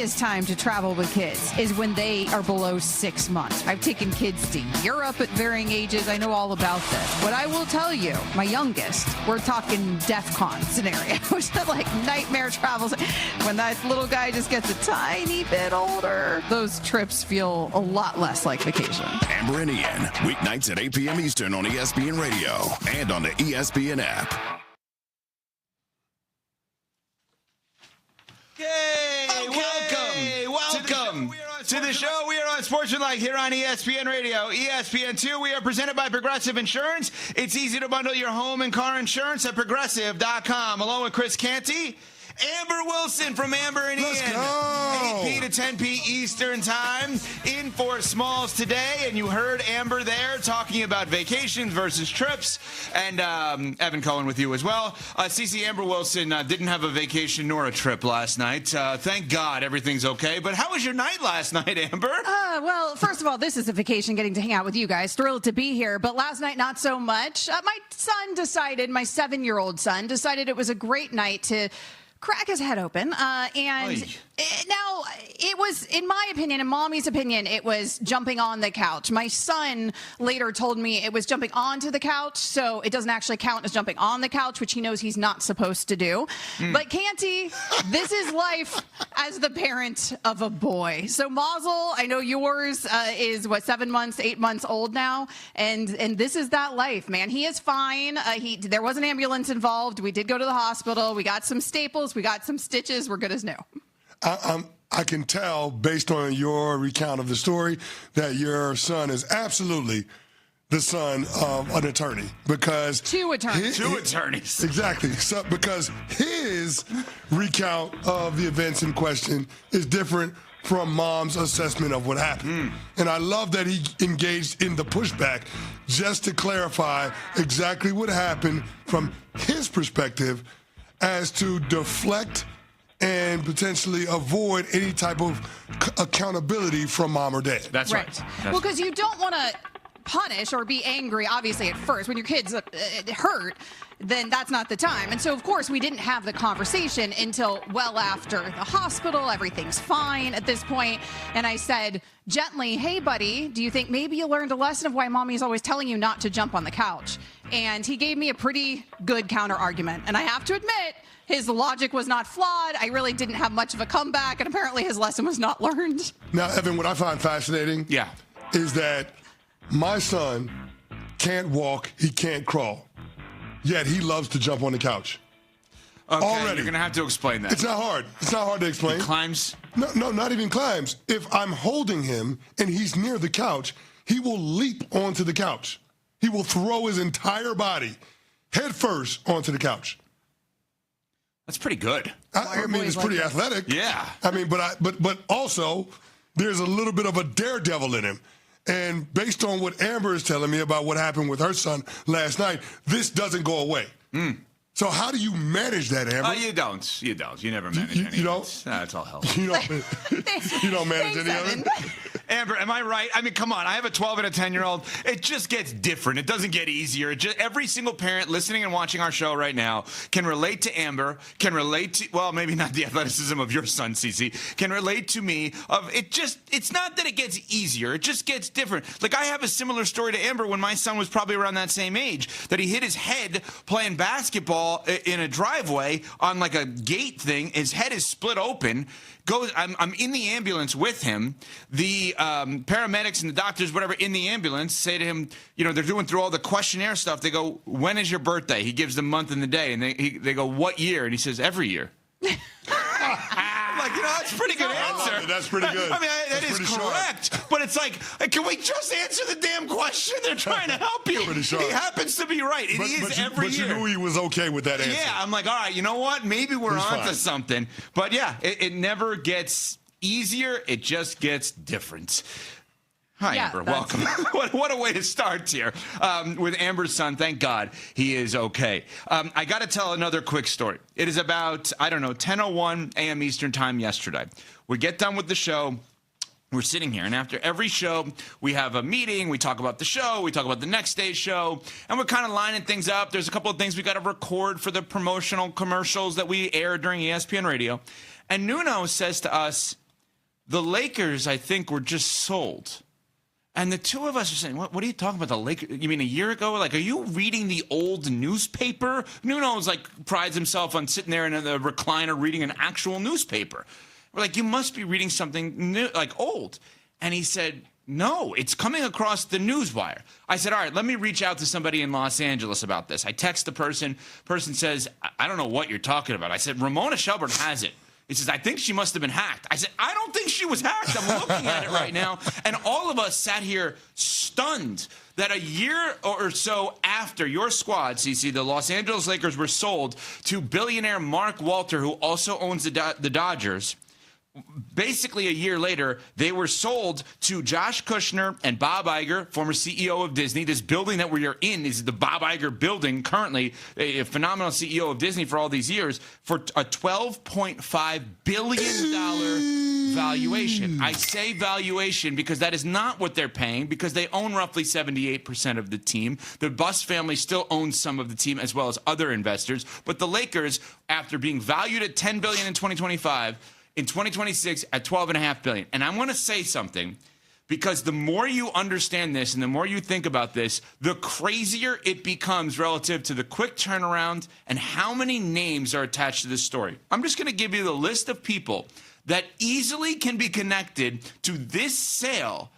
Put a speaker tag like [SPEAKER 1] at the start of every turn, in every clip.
[SPEAKER 1] easiest time to travel with kids is when they are below 6 months. I've taken kids to Europe at varying ages. I know all about this. But I will tell you, my youngest, we're talking DEF-CON scenarios, like nightmare travels. When that little guy just gets a tiny bit older, those trips feel a lot less like vacation.
[SPEAKER 2] Amber and Ian, weeknights at 8 p.m. Eastern on ESPN Radio and on the ESPN app.
[SPEAKER 3] Yay! Welcome to the show. We are on Sportsmanlike here on ESPN Radio. ESPN2, we are presented by Progressive Insurance. It's easy to bundle your home and car insurance at Progressive.com. Along with Chris Canty, Amber Wilson from Amber and
[SPEAKER 4] Let's
[SPEAKER 3] Ian.
[SPEAKER 4] go.
[SPEAKER 3] 8 p to 10 p Eastern Time in Fort Smalls today. And you heard Amber there talking about vacations versus trips. And Evan Cohen with you as well. CC, Amber Wilson didn't have a vacation nor a trip last night. Thank God everything's okay. But how was your night last night, Amber?
[SPEAKER 1] Well, first of all, this is a vacation getting to hang out with you guys. Thrilled to be here. But last night, not so much. My son decided, my 7-year-old son, decided it was a great night to crack his head open. Now, it was, in my opinion, in Mommy's opinion, it was jumping on the couch. My son later told me it was jumping onto the couch, so it doesn't actually count as jumping on the couch, which he knows he's not supposed to do. But Canty, this is life as the parent of a boy. So Mazel, I know yours is, 7 months, 8 months old now, and this is that life, man. He is fine. There was an ambulance involved. We did go to the hospital. We got some staples. We got some stitches. We're good as new.
[SPEAKER 4] I can tell, based on your recount of the story, that your son is absolutely the son of an attorney. Because
[SPEAKER 1] Two attorneys.
[SPEAKER 4] Exactly. So, because his recount of the events in question is different from Mom's assessment of what happened. And I love that he engaged in the pushback just to clarify exactly what happened from his perspective as to deflect and potentially avoid any type of accountability from Mom or Dad.
[SPEAKER 3] That's right.
[SPEAKER 1] Well, because you don't want to punish or be angry, obviously, at first. When your kid's hurt, then that's not the time. And so, of course, we didn't have the conversation until well after the hospital. Everything's fine at this point. And I said gently, hey, buddy, do you think maybe you learned a lesson of why Mommy's always telling you not to jump on the couch? And he gave me a pretty good counter argument. And I have to admit, his logic was not flawed. I really didn't have much of a comeback, and apparently his lesson was not learned.
[SPEAKER 4] Now, Evan, what I find fascinating is that my son can't walk, he can't crawl, yet he loves to jump on the couch.
[SPEAKER 3] Okay,
[SPEAKER 4] already.
[SPEAKER 3] You're going to have to explain that.
[SPEAKER 4] It's not hard. It's not hard to explain.
[SPEAKER 3] He climbs?
[SPEAKER 4] No, not even climbs. If I'm holding him and he's near the couch, he will leap onto the couch. He will throw his entire body head first onto the couch.
[SPEAKER 3] That's pretty good.
[SPEAKER 4] I mean, it's pretty athletic.
[SPEAKER 3] Yeah.
[SPEAKER 4] I mean, but also there's a little bit of a daredevil in him. And based on what Amber is telling me about what happened with her son last night, this doesn't go away. So how do you manage that, Amber?
[SPEAKER 3] You don't. You never manage any.
[SPEAKER 4] You don't?
[SPEAKER 3] That's all hell.
[SPEAKER 4] You don't manage any of it?
[SPEAKER 3] Amber, am I right? I mean, come on. I have a 12 and a 10-year-old. It just gets different. It doesn't get easier. Every single parent listening and watching our show right now can relate to Amber, can relate to, well, maybe not the athleticism of your son, Cece, can relate to me of it's not that it gets easier. It just gets different. Like, I have a similar story to Amber when my son was probably around that same age, that he hit his head playing basketball in a driveway on like a gate thing. His head is split open. I'm in the ambulance with him. The paramedics and the doctors, whatever, in the ambulance say to him, they're doing through all the questionnaire stuff. They go, when is your birthday? He gives the month and the day. And they go, what year? And he says, every year. That's a pretty good answer.
[SPEAKER 4] That's pretty good.
[SPEAKER 3] I mean, that is correct. Sharp. But it's like, can we just answer the damn question? They're trying to help you. He happens to be right. It is every year.
[SPEAKER 4] But you knew he was okay with that answer.
[SPEAKER 3] Yeah, I'm like, all right, you know what? Maybe we're onto something. But yeah, it never gets easier. It just gets different. Hi, Amber. Welcome. What a way to start here with Amber's son. Thank God he is okay. I got to tell another quick story. It is about, 10:01 a.m. Eastern time yesterday. We get done with the show. We're sitting here, and after every show, we have a meeting. We talk about the show. We talk about the next day's show, and we're kind of lining things up. There's a couple of things we got to record for the promotional commercials that we air during ESPN Radio. And Nuno says to us, the Lakers, I think, were just sold. And the two of us are saying, what are you talking about, the Lakers? You mean a year ago? Like, are you reading the old newspaper? Nuno's like prides himself on sitting there in the recliner reading an actual newspaper. We're like, you must be reading something new, like old. And he said, no, it's coming across the newswire. I said, all right, let me reach out to somebody in Los Angeles about this. I text the person. Person says, I don't know what you're talking about. I said, Ramona Shelburne has it. He says, I think she must have been hacked. I said, I don't think she was hacked. I'm looking at it right now. And all of us sat here stunned that a year or so after your squad, CC, the Los Angeles Lakers were sold to billionaire Mark Walter, who also owns the Dodgers. Basically, a year later, they were sold to Josh Kushner and Bob Iger, former CEO of Disney. This building that we are in is the Bob Iger building, currently a phenomenal CEO of Disney for all these years, for a $12.5 billion valuation. I say valuation because that is not what they're paying, because they own roughly 78% of the team. The Buss family still owns some of the team as well as other investors. But the Lakers, after being valued at $10 billion in 2025, in 2026 at $12.5 billion. And I'm going to say something, because the more you understand this and the more you think about this, the crazier it becomes relative to the quick turnaround and how many names are attached to this story. I'm just going to give you the list of people that easily can be connected to this sale.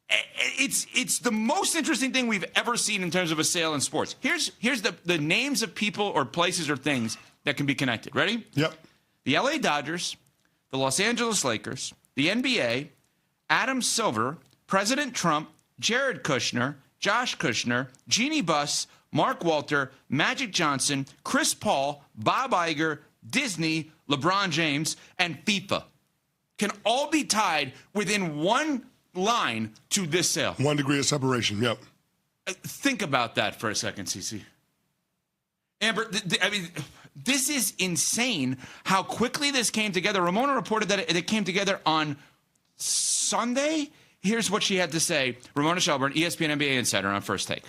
[SPEAKER 3] It's the most interesting thing we've ever seen in terms of a sale in sports. Here's the names of people or places or things that can be connected. Ready?
[SPEAKER 4] Yep.
[SPEAKER 3] The LA Dodgers, the Los Angeles Lakers, the NBA, Adam Silver, President Trump, Jared Kushner, Josh Kushner, Jeannie Buss, Mark Walter, Magic Johnson, Chris Paul, Bob Iger, Disney, LeBron James, and FIFA can all be tied within one line to this sale.
[SPEAKER 4] 1 degree of separation, yep.
[SPEAKER 3] Think about that for a second, CC. Amber, this is insane how quickly this came together. Ramona reported that it came together on Sunday. Here's what she had to say. Ramona Shelburne, ESPN NBA Insider on First Take.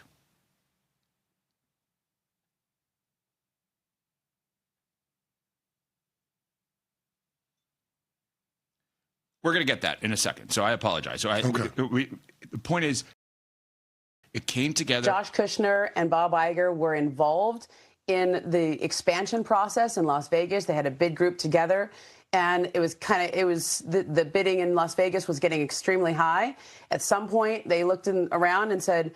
[SPEAKER 3] We're going to get that in a second, so I apologize. So the point is, it came together.
[SPEAKER 5] Josh Kushner and Bob Iger were involved in the expansion process in Las Vegas. They had a bid group together, and the bidding in Las Vegas was getting extremely high. At some point, they looked around and said,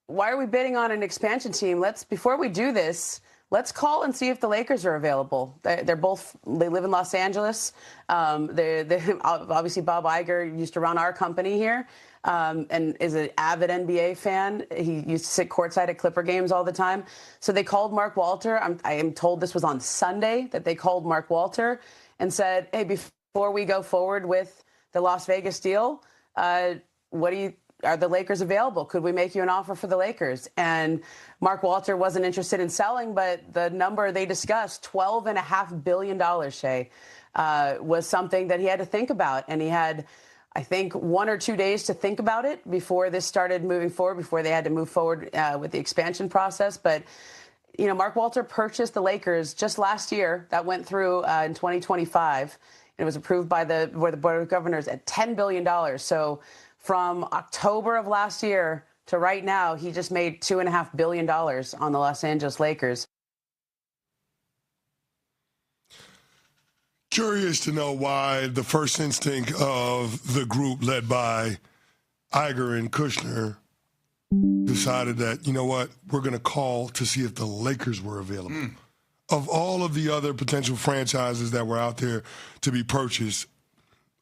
[SPEAKER 5] why are we bidding on an expansion team? Before we do this, let's call and see if the Lakers are available. They live in Los Angeles. Obviously, Bob Iger used to run our company here. And is an avid NBA fan. He used to sit courtside at Clipper games all the time. So they called Mark Walter. I am told this was on Sunday that they called Mark Walter and said, hey, before we go forward with the Las Vegas deal, are the Lakers available? Could we make you an offer for the Lakers? And Mark Walter wasn't interested in selling, but the number they discussed, $12.5 billion, Shay, was something that he had to think about. And he had, I think, 1 or 2 days to think about it before this started moving forward, before they had to move forward with the expansion process. But, Mark Walter purchased the Lakers just last year. That went through in 2025. It was approved by the Board of Governors at $10 billion. So from October of last year to right now, he just made $2.5 billion on the Los Angeles Lakers.
[SPEAKER 4] Curious to know why the first instinct of the group led by Iger and Kushner decided that, you know what, we're going to call to see if the Lakers were available. Of all of the other potential franchises that were out there to be purchased,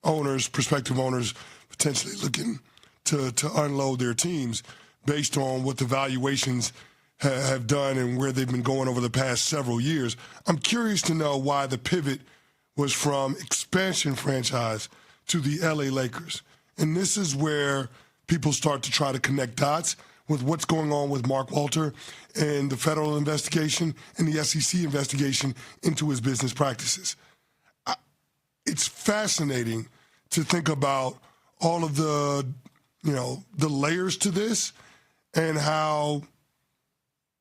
[SPEAKER 4] prospective owners potentially looking to unload their teams based on what the valuations have done and where they've been going over the past several years. I'm curious to know why the pivot was from expansion franchise to the LA Lakers. And this is where people start to try to connect dots with what's going on with Mark Walter and the federal investigation and the SEC investigation into his business practices. It's fascinating to think about all of the layers to this and how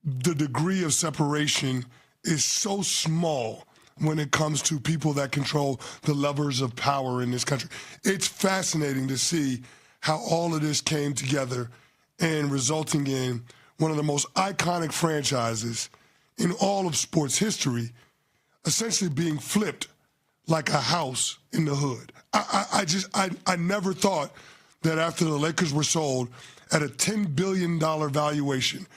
[SPEAKER 4] the degree of separation is so small when it comes to people that control the levers of power in this country. It's fascinating to see how all of this came together and resulting in one of the most iconic franchises in all of sports history essentially being flipped like a house in the hood. I never thought that after the Lakers were sold at a $10 billion valuation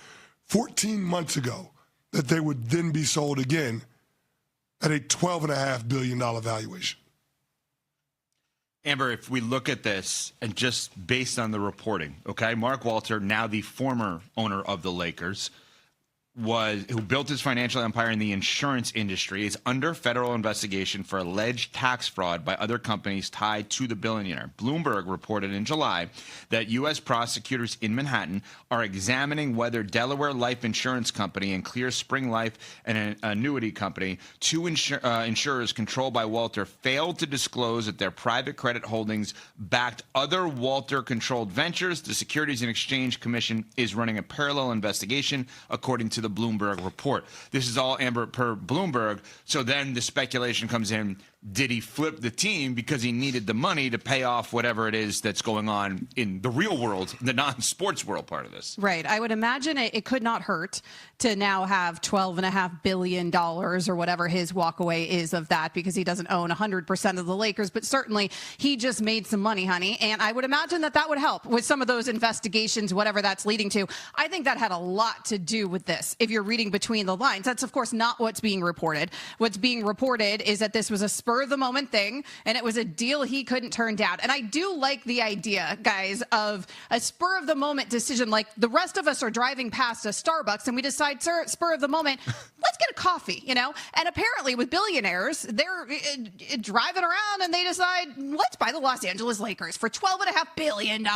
[SPEAKER 4] 14 months ago, that they would then be sold again at a $12.5 billion valuation.
[SPEAKER 3] Amber, if we look at this and just based on the reporting, okay, Mark Walter, now the former owner of the Lakers, who built his financial empire in the insurance industry, is under federal investigation for alleged tax fraud by other companies tied to the billionaire. Bloomberg reported in July that U.S. prosecutors in Manhattan are examining whether Delaware Life Insurance Company and Clear Spring Life, an annuity company, two insurers controlled by Walter, failed to disclose that their private credit holdings backed other Walter-controlled ventures. The Securities and Exchange Commission is running a parallel investigation, according to the Bloomberg report. This is all, Amber, per Bloomberg. So then the speculation comes in, did he flip the team because he needed the money to pay off whatever it is that's going on in the real world, the non-sports world part of this?
[SPEAKER 1] Right. I would imagine it could not hurt to now have $12.5 billion or whatever his walkaway is of that, because he doesn't own 100% of the Lakers, but certainly he just made some money, honey. And I would imagine that would help with some of those investigations, whatever that's leading to. I think that had a lot to do with this. If you're reading between the lines, that's of course not what's being reported. What's being reported is that this was a spur of the moment thing, and it was a deal he couldn't turn down. And I do like the idea, guys, of a spur of the moment decision. Like the rest of us are driving past a Starbucks and we decide, spur of the moment, let's get a coffee, you know? And apparently with billionaires, they're driving around and they decide, let's buy the Los Angeles Lakers for $12.5 billion.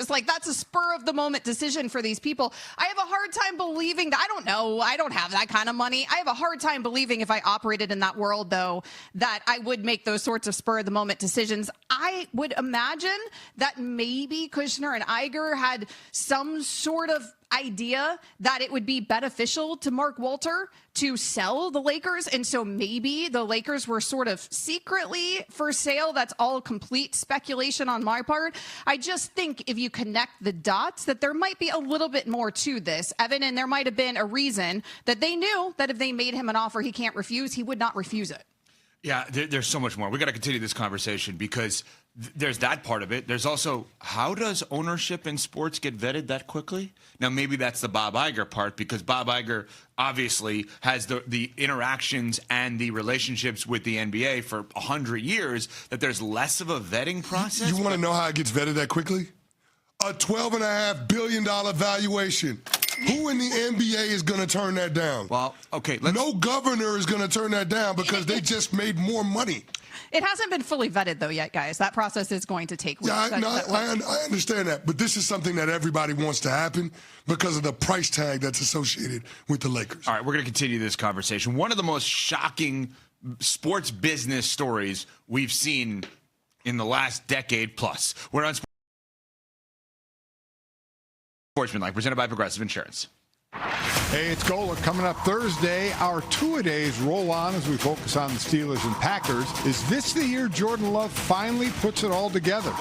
[SPEAKER 1] Like that's a spur of the moment decision for these people. I have a hard time believing that. I don't know. I don't have that kind of money. I have a hard time believing if I operated in that world, though, that I would make those sorts of spur of the moment decisions. I would imagine that maybe Kushner and Iger had some sort of idea that it would be beneficial to Mark Walter to sell the Lakers. And so maybe the Lakers were sort of secretly for sale. That's all complete speculation on my part. I just think if you connect the dots, that there might be a little bit more to this, Evan, and there might have been a reason that they knew that if they made him an offer he can't refuse, he would not refuse it.
[SPEAKER 3] Yeah, there's so much more. We got to continue this conversation because there's that part of it. There's also, how does ownership in sports get vetted that quickly? Now, maybe that's the Bob Iger part, because Bob Iger obviously has the interactions and the relationships with the NBA for 100 years, that there's less of a vetting process.
[SPEAKER 4] You want to know how it gets vetted that quickly? A $12.5 billion valuation. Who in the NBA is going to turn that down?
[SPEAKER 3] Well, okay.
[SPEAKER 4] No governor is going to turn that down because they just made more money.
[SPEAKER 1] It hasn't been fully vetted, though, yet, guys. That process is going to take weeks.
[SPEAKER 4] Yeah, I understand that. But this is something that everybody wants to happen because of the price tag that's associated with the Lakers.
[SPEAKER 3] All right, we're going to continue this conversation. One of the most shocking sports business stories we've seen in the last decade plus. We're on Sportsmanlike, presented by Progressive Insurance.
[SPEAKER 6] Hey, it's Gola. Coming up Thursday, our two-a-days roll on as we focus on the Steelers and Packers. Is this the year Jordan Love finally puts it all together?